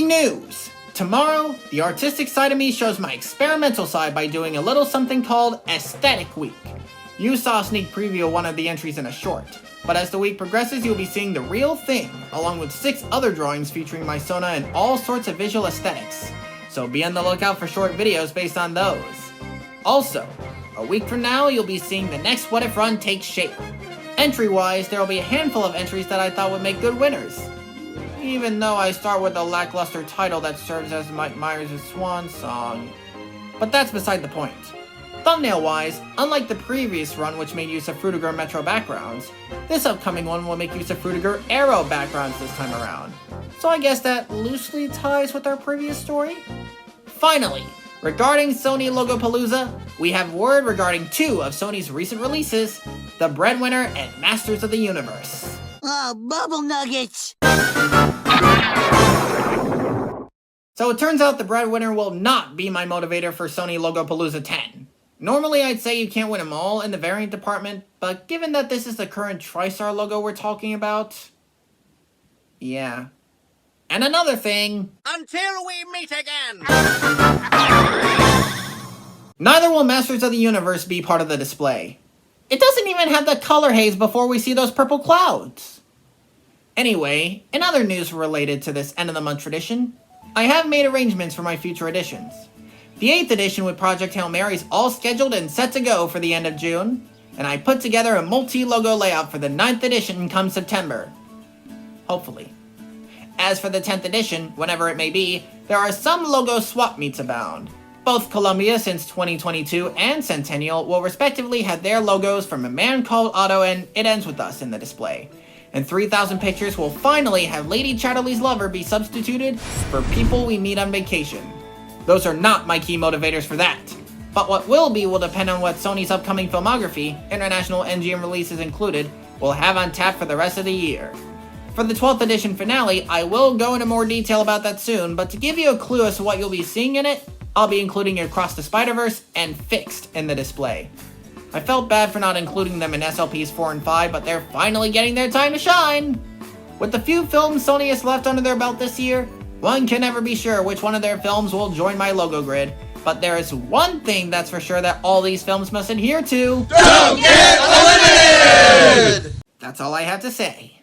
news! Tomorrow, the artistic side of me shows my experimental side by doing a little something called Aesthetic Week. You saw a sneak preview of one of the entries in a short, but as the week progresses you'll be seeing the real thing, along with 6 other drawings featuring my Sona and all sorts of visual aesthetics. So be on the lookout for short videos based on those. Also, a week from now you'll be seeing the next What If run take shape. Entry-wise, there will be a handful of entries that I thought would make good winners. Even though I start with a lackluster title that serves as Mike Myers' swan song. But that's beside the point. Thumbnail-wise, unlike the previous run which made use of Frutiger Metro backgrounds, this upcoming one will make use of Frutiger Arrow backgrounds this time around. So I guess that loosely ties with our previous story? Finally, regarding Sony LogoPalooza, we have word regarding 2 of Sony's recent releases, The Breadwinner and Masters of the Universe. Oh, bubble nuggets! So it turns out The Breadwinner will not be my motivator for Sony LogoPalooza 10. Normally I'd say you can't win them all in the variant department, but given that this is the current TriStar logo we're talking about, yeah. And another thing, until we meet again! Neither will Masters of the Universe be part of the display. It doesn't even have the color haze before we see those purple clouds. Anyway, in other news related to this end of the month tradition, I have made arrangements for my future editions. The 8th edition with Project Hail Mary is all scheduled and set to go for the end of June, and I put together a multi-logo layout for the 9th edition come September. Hopefully. As for the 10th edition, whenever it may be, there are some logo swap meets abound. Both Columbia since 2022 and Centennial will respectively have their logos from A Man Called Otto and It Ends With Us in the display. And 3,000 Pictures will finally have Lady Chatterley's Lover be substituted for People We Meet on Vacation. Those are not my key motivators for that. But what will be will depend on what Sony's upcoming filmography, international NGM releases included, will have on tap for the rest of the year. For the 12th edition finale, I will go into more detail about that soon, but to give you a clue as to what you'll be seeing in it, I'll be including Across the Spider-Verse and Fixed in the display. I felt bad for not including them in SLPs 4 and 5, but they're finally getting their time to shine! With the few films Sony has left under their belt this year, one can never be sure which one of their films will join my logo grid, but there is one thing that's for sure that all these films must adhere to. Don't get eliminated! That's all I have to say.